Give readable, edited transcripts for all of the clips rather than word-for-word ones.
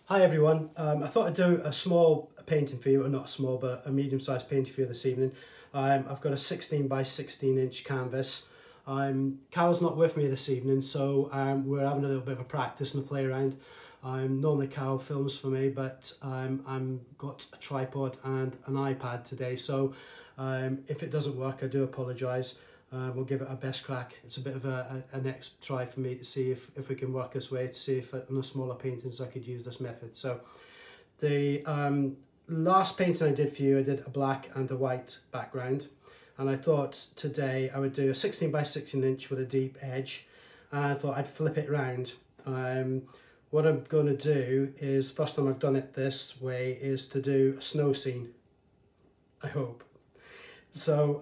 Hi everyone, I thought I'd do a small painting for you, or not small but a medium-sized painting for you this evening. I've got a 16 by 16 inch canvas. Carol's not with me this evening, so we're having a little bit of a practice and a play around. Normally Carol films for me, but I'm got a tripod and an iPad today, so if it doesn't work I do apologise. We'll give it our best crack. It's a bit of a next try for me to see if we can work this way, to see if on the smaller paintings I could use this method. So the last painting I did for you, I did a black and a white background, and I thought today I would do a 16 by 16 inch with a deep edge, and I thought I'd flip it round. What I'm going to do is, first time I've done it this way, is to do a snow scene, I hope. So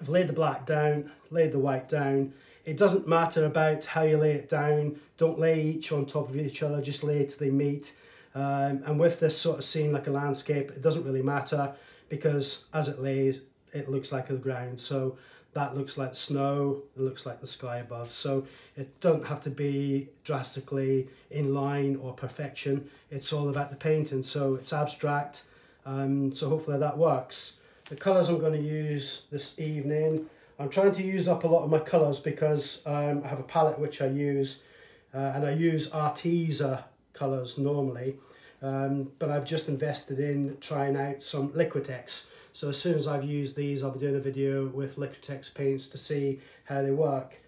I've laid the black down, laid the white down. It doesn't matter about how you lay it down. Don't lay each on top of each other, just lay it till they meet. And with this sort of scene, like a landscape, it doesn't really matter, because as it lays, it looks like the ground. So that looks like snow, it looks like the sky above. So it doesn't have to be drastically in line or perfection. It's all about the painting, so it's abstract. So hopefully that works. The colours I'm going to use this evening, I'm trying to use up a lot of my colours because I have a palette which I use, and I use Arteza colours normally, but I've just invested in trying out some Liquitex. So as soon as I've used these, I'll be doing a video with Liquitex paints to see how they work.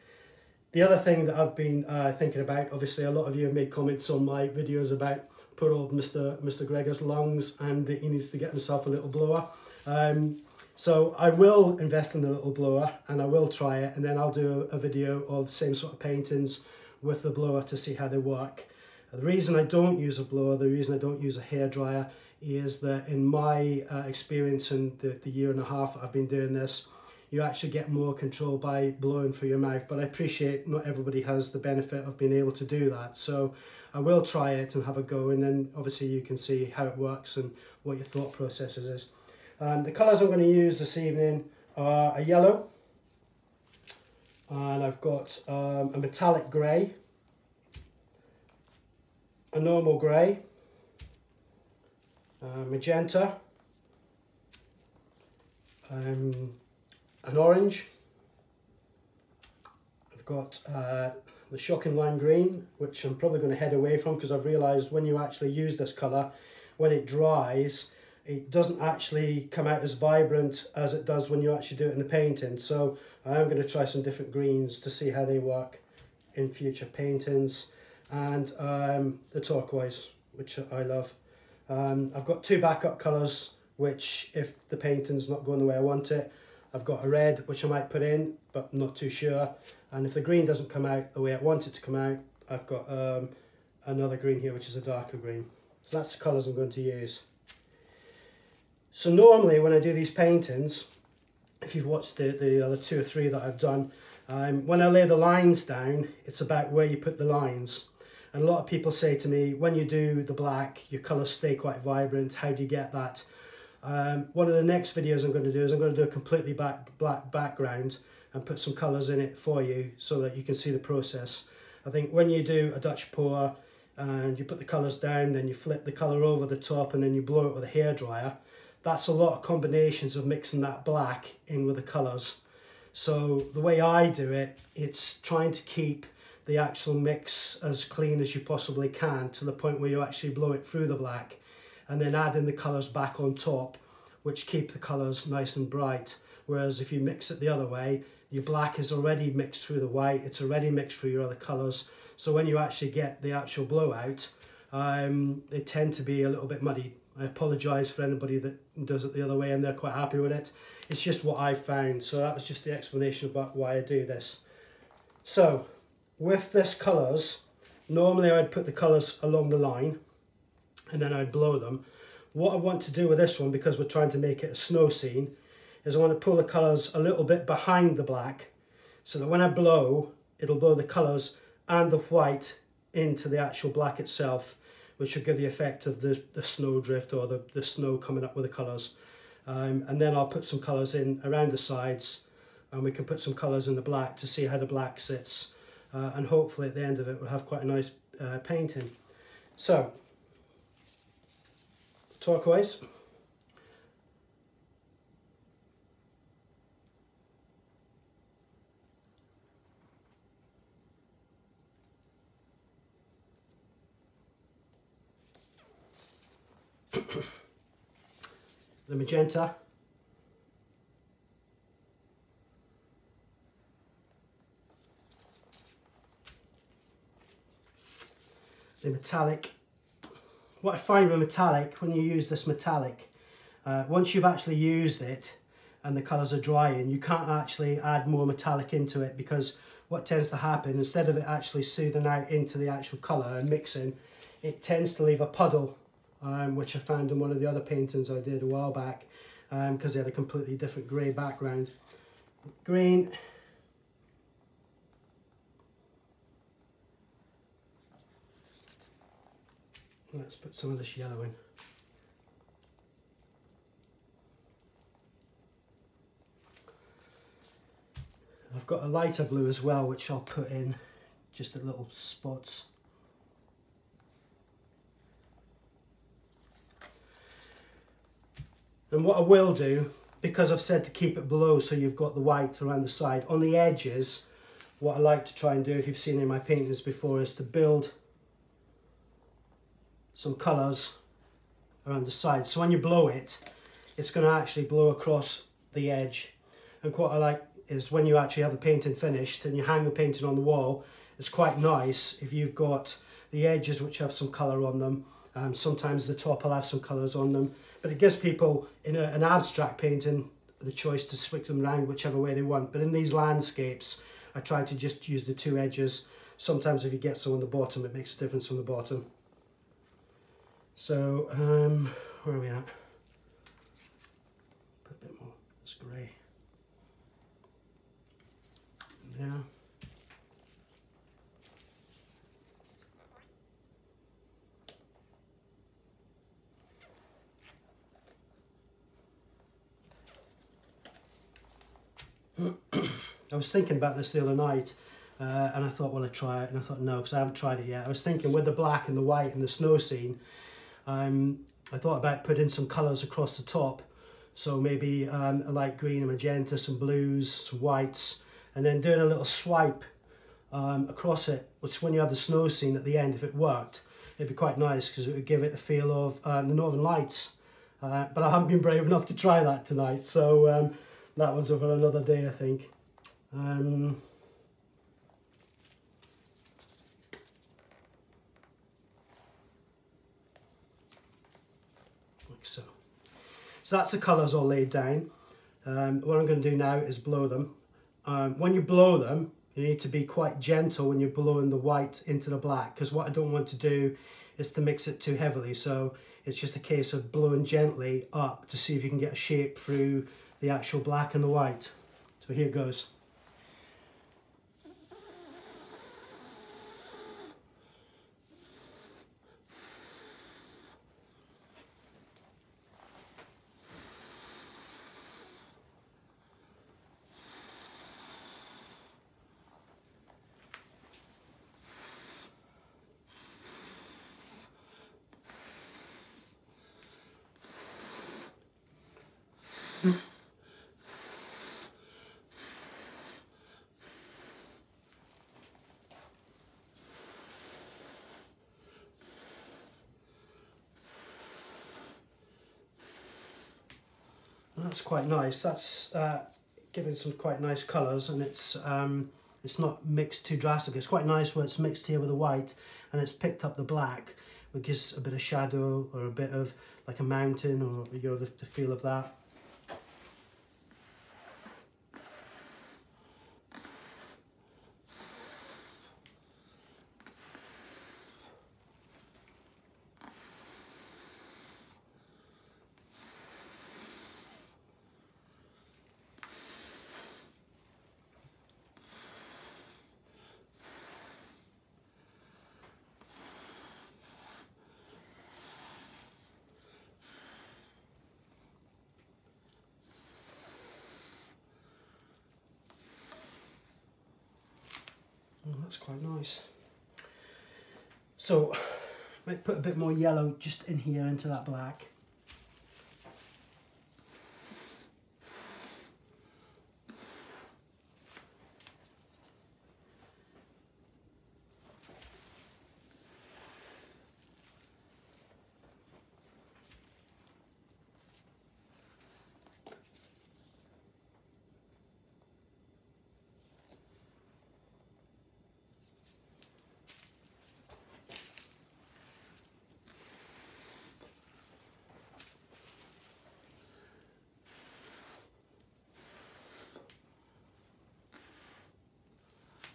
The other thing that I've been thinking about, obviously a lot of you have made comments on my videos about poor old Mr. Gregor's lungs, and that he needs to get himself a little blower. So I will invest in a little blower and I will try it, and then I'll do a video of the same sort of paintings with the blower to see how they work. The reason I don't use a blower, the reason I don't use a hairdryer, is that in my experience in the year and a half that I've been doing this, you actually get more control by blowing through your mouth, but I appreciate not everybody has the benefit of being able to do that. So I will try it and have a go, and then obviously you can see how it works and what your thought process is. The colours I'm going to use this evening are a yellow, and I've got a metallic grey, a normal grey, magenta, an orange, I've got the shocking lime green, which I'm probably going to head away from because I've realised when you actually use this colour, when it dries, it doesn't actually come out as vibrant as it does when you actually do it in the painting. So I am going to try some different greens to see how they work in future paintings. And the turquoise, which I love. I've got two backup colours, which if the painting's not going the way I want it, I've got a red, which I might put in, but I'm not too sure. And if the green doesn't come out the way I want it to come out, I've got another green here, which is a darker green. So that's the colours I'm going to use. So normally when I do these paintings, if you've watched the other two or three that I've done, when I lay the lines down, it's about where you put the lines. And a lot of people say to me, when you do the black, your colours stay quite vibrant. How do you get that? One of the next videos I'm going to do is I'm going to do a completely black background and put some colours in it for you so that you can see the process. I think when you do a Dutch pour and you put the colours down, then you flip the colour over the top and then you blow it with a hairdryer, that's a lot of combinations of mixing that black in with the colours. So the way I do it, it's trying to keep the actual mix as clean as you possibly can, to the point where you actually blow it through the black and then add in the colours back on top, which keep the colours nice and bright. Whereas if you mix it the other way, your black is already mixed through the white, it's already mixed through your other colours. So when you actually get the actual blowout, they tend to be a little bit muddy. I apologise for anybody that does it the other way and they're quite happy with it. It's just what I found. So that was just the explanation about why I do this. So with this colours, normally I'd put the colours along the line and then I'd blow them. What I want to do with this one, because we're trying to make it a snow scene, is I want to pull the colours a little bit behind the black, so that when I blow, it'll blow the colours and the white into the actual black itself, which will give the effect of the snowdrift or the snow coming up with the colours. And then I'll put some colours in around the sides, and we can put some colours in the black to see how the black sits. And hopefully at the end of it we'll have quite a nice painting. So, turquoise. The magenta. The metallic. What I find with metallic, when you use this metallic, once you've actually used it and the colours are drying, you can't actually add more metallic into it, because what tends to happen, instead of it actually soothing out into the actual colour and mixing, it tends to leave a puddle, which I found in one of the other paintings I did a while back, because they had a completely different grey background. Green. Let's put some of this yellow in. I've got a lighter blue as well, which I'll put in just at little spots. And what I will do, because I've said to keep it below so you've got the white around the side, on the edges, what I like to try and do, if you've seen any of my paintings before, is to build some colours around the side. So when you blow it, it's going to actually blow across the edge. And what I like is when you actually have the painting finished and you hang the painting on the wall, it's quite nice if you've got the edges which have some colour on them. Sometimes the top will have some colours on them, but it gives people in an abstract painting the choice to switch them around whichever way they want. But in these landscapes, I try to just use the two edges. Sometimes if you get some on the bottom, it makes a difference on the bottom. So, where are we at? Put a bit more, it's grey. There. I was thinking about this the other night, and I thought, well, I'd try it, and I thought, no, because I haven't tried it yet. I was thinking with the black and the white and the snow scene, I thought about putting some colours across the top, so maybe a light green, a magenta, some blues, some whites, and then doing a little swipe across it, which when you have the snow scene at the end, if it worked, it'd be quite nice because it would give it a feel of the Northern Lights. But I haven't been brave enough to try that tonight, so that one's over another day, I think. Like so. So that's the colours all laid down. What I'm going to do now is blow them. When you blow them, you need to be quite gentle when you're blowing the white into the black, because what I don't want to do is to mix it too heavily. So it's just a case of blowing gently up to see if you can get a shape through the actual black and the white. So here goes. That's quite nice. That's giving some quite nice colours, and it's not mixed too drastically. It's quite nice when it's mixed here with the white and it's picked up the black, which gives a bit of shadow or a bit of like a mountain, or you know, the feel of that. Oh, that's quite nice. So Might put a bit more yellow just in here into that black.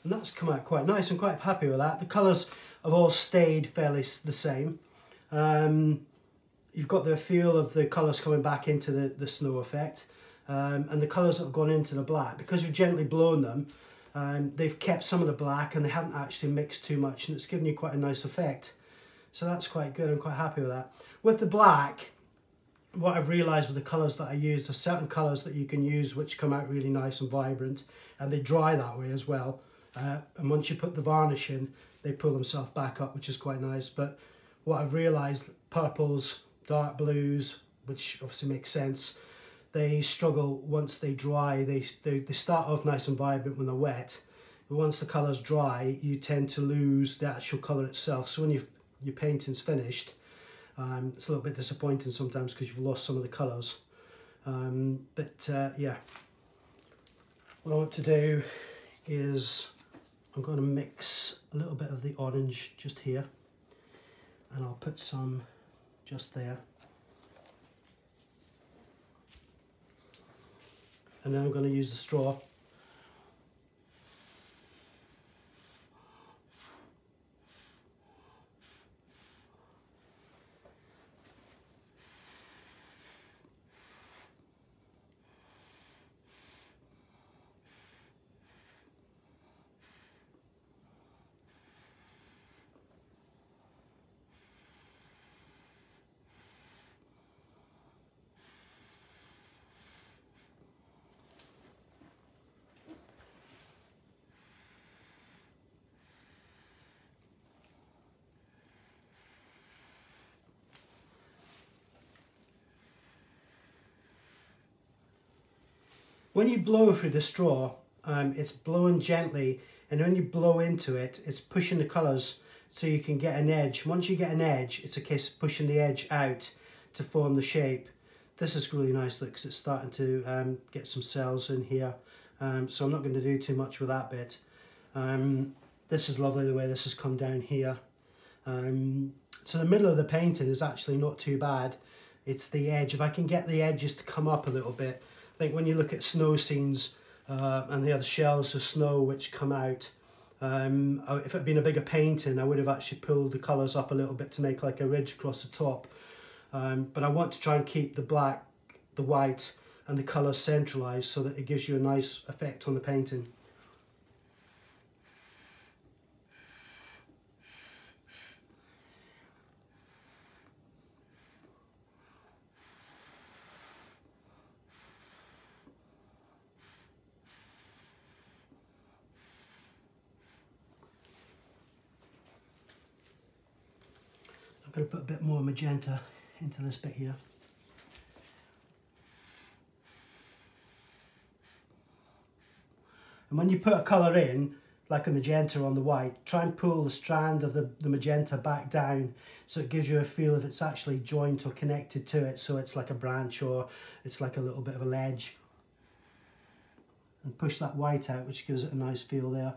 And that's come out quite nice. I'm quite happy with that. The colours have all stayed fairly the same. You've got the feel of the colours coming back into the snow effect. And the colours that have gone into the black, because you've gently blown them, they've kept some of the black and they haven't actually mixed too much, and it's given you quite a nice effect. So that's quite good. I'm quite happy with that. With the black, what I've realised with the colours that I use, there's certain colours that you can use which come out really nice and vibrant, and they dry that way as well. And once you put the varnish in, they pull themselves back up, which is quite nice. But what I've realised, purples, dark blues, which obviously makes sense, they struggle once they dry. They start off nice and vibrant when they're wet, but once the colours dry, you tend to lose the actual colour itself. So when your painting's finished, it's a little bit disappointing sometimes because you've lost some of the colours. Yeah, what I want to do is I'm going to mix a little bit of the orange just here, and I'll put some just there. And then I'm going to use the straw. When you blow through the straw, it's blowing gently, and when you blow into it, it's pushing the colours so you can get an edge. Once you get an edge, it's a case of pushing the edge out to form the shape. This is really nice because it's starting to get some cells in here, so I'm not going to do too much with that bit. This is lovely the way this has come down here. So the middle of the painting is actually not too bad. It's the edge. If I can get the edges to come up a little bit, I think when you look at snow scenes and they have shells of snow which come out, if it had been a bigger painting, I would have actually pulled the colours up a little bit to make like a ridge across the top. But I want to try and keep the black, the white and the colours centralised so that it gives you a nice effect on the painting. I'm going to put a bit more magenta into this bit here. And when you put a colour in, like a magenta on the white, try and pull the strand of the magenta back down so it gives you a feel if it's actually joined or connected to it, so it's like a branch or it's like a little bit of a ledge. And push that white out, which gives it a nice feel there.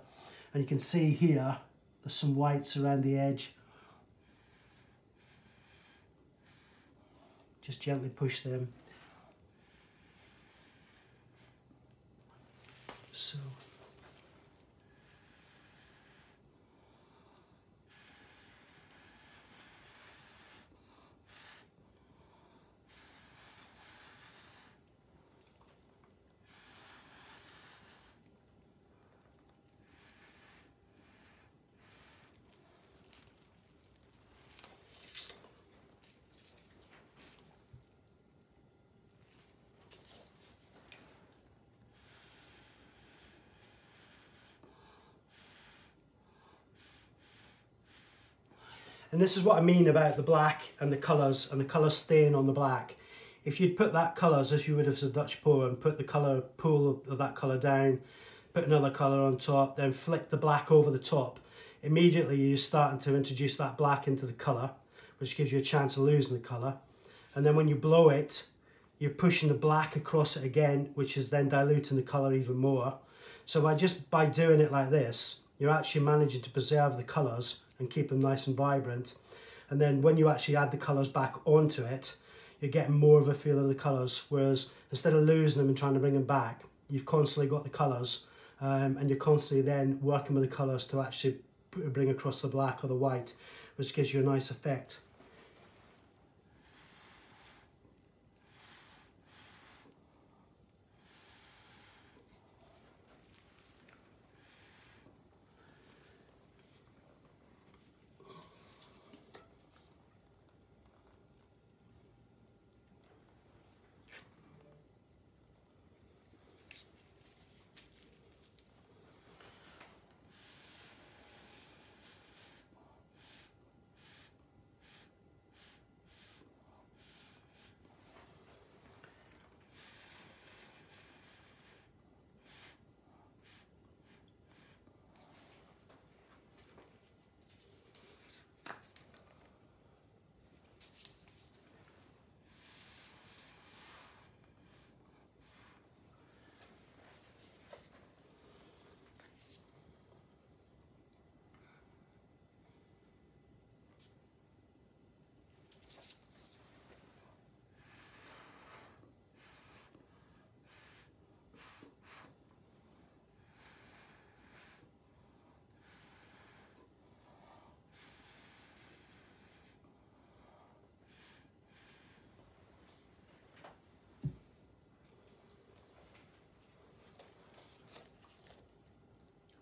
And you can see here, there's some whites around the edge. Just gently push them. So. And this is what I mean about the black and the colours staying on the black. If you'd put that colour as if you would have as a Dutch pour and put the colour pool of that colour down, put another colour on top, then flick the black over the top, immediately you're starting to introduce that black into the colour, which gives you a chance of losing the colour. And then when you blow it, you're pushing the black across it again, which is then diluting the colour even more. So by doing it like this, you're actually managing to preserve the colours and keep them nice and vibrant. And then when you actually add the colours back onto it, you're getting more of a feel of the colours, whereas instead of losing them and trying to bring them back, you've constantly got the colours, and you're constantly then working with the colours to actually bring across the black or the white, which gives you a nice effect.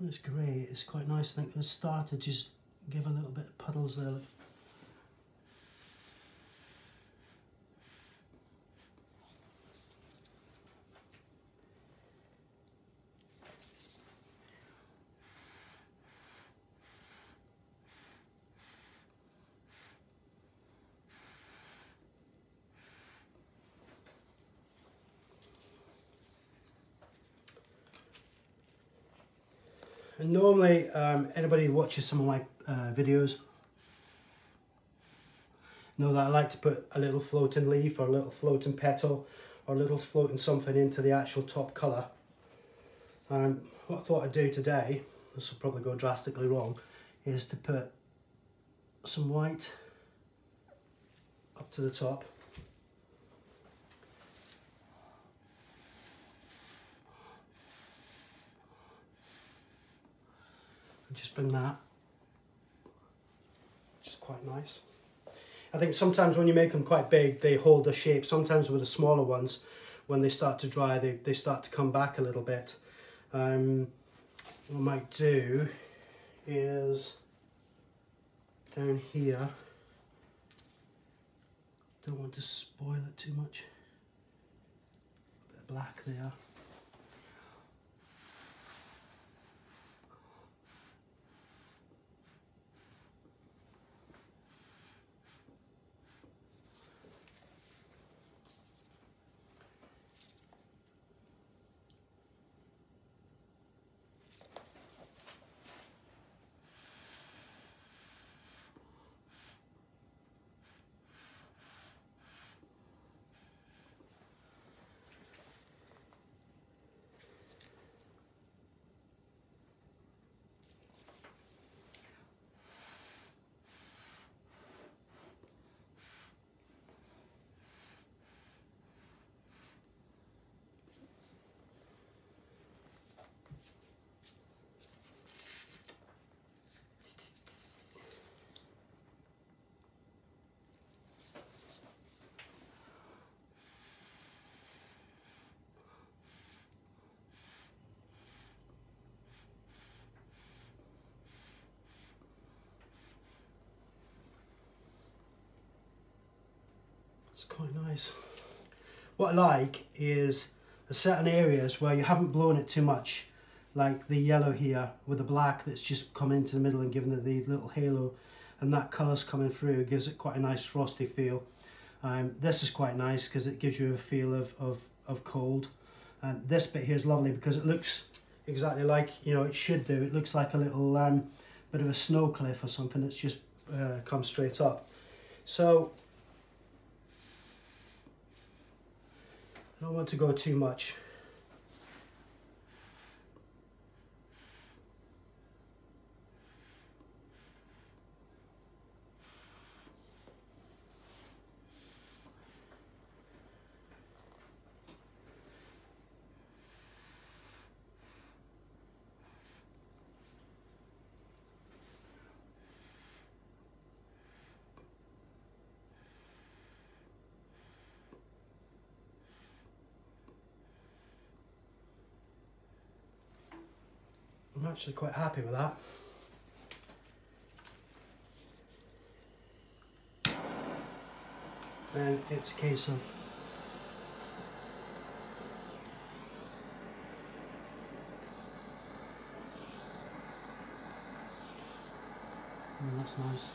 This grey is quite nice. I think the start to just give a little bit of puddles there. And normally, anybody who watches some of my videos know that I like to put a little floating leaf or a little floating petal or a little floating something into the actual top colour. What I thought I'd do today, this will probably go drastically wrong, is to put some white up to the top. Just bring that, which is quite nice. I think sometimes when you make them quite big, they hold the shape. Sometimes with the smaller ones, when they start to dry, they start to come back a little bit. What I might do is down here, don't want to spoil it too much, a bit of black there. It's quite nice. What I like is the certain areas where you haven't blown it too much, like the yellow here with the black that's just come into the middle and given it the little halo. and that colour's coming through. It gives it quite a nice frosty feel. This is quite nice because it gives you a feel of cold. And this bit here is lovely because it looks exactly like, you know, it should do. It looks like a little bit of a snow cliff or something that's just come straight up. So I don't want to go too much. I'm actually quite happy with that. And it's a case of that's nice.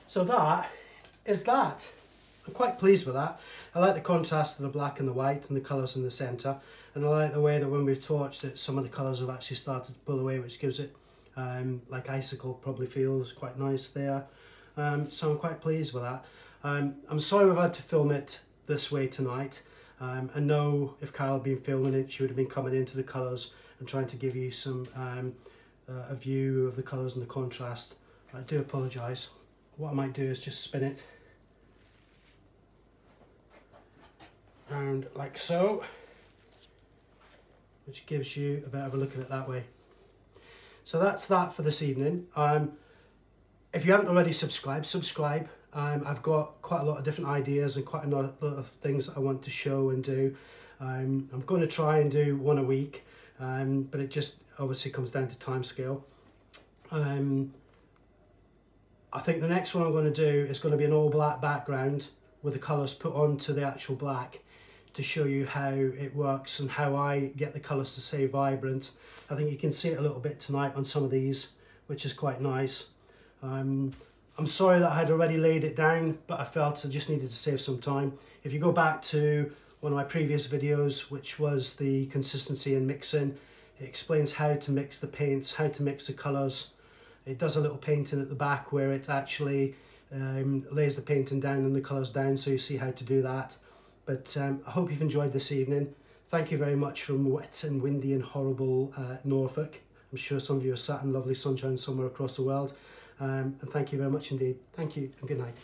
So that is that. I'm quite pleased with that. I like the contrast of the black and the white and the colours in the centre, and I like the way that when we've torched it, some of the colours have actually started to pull away, which gives it like icicle probably feels quite nice there. So I'm quite pleased with that. I'm sorry we've had to film it this way tonight. I know if Carol had been filming it, she would have been coming into the colours and trying to give you some a view of the colours and the contrast. I do apologise. What I might do is just spin it around like so, which gives you a better of a look at it that way. So that's that for this evening. If you haven't already subscribed, subscribe. I've got quite a lot of different ideas and quite a lot of things that I want to show and do. I'm going to try and do one a week, but it just obviously comes down to time scale. I think the next one I'm going to do is going to be an all black background with the colours put onto the actual black to show you how it works and how I get the colours to stay vibrant. I think you can see it a little bit tonight on some of these, which is quite nice. I'm sorry that I had already laid it down, but I felt I just needed to save some time. If you go back to one of my previous videos, which was the consistency and mixing, it explains how to mix the paints, how to mix the colours. It does a little painting at the back where it actually lays the painting down and the colours down, so you see how to do that. But I hope you've enjoyed this evening. Thank you very much from wet and windy and horrible Norfolk. I'm sure some of you are sat in lovely sunshine somewhere across the world. And thank you very much indeed. Thank you and good night.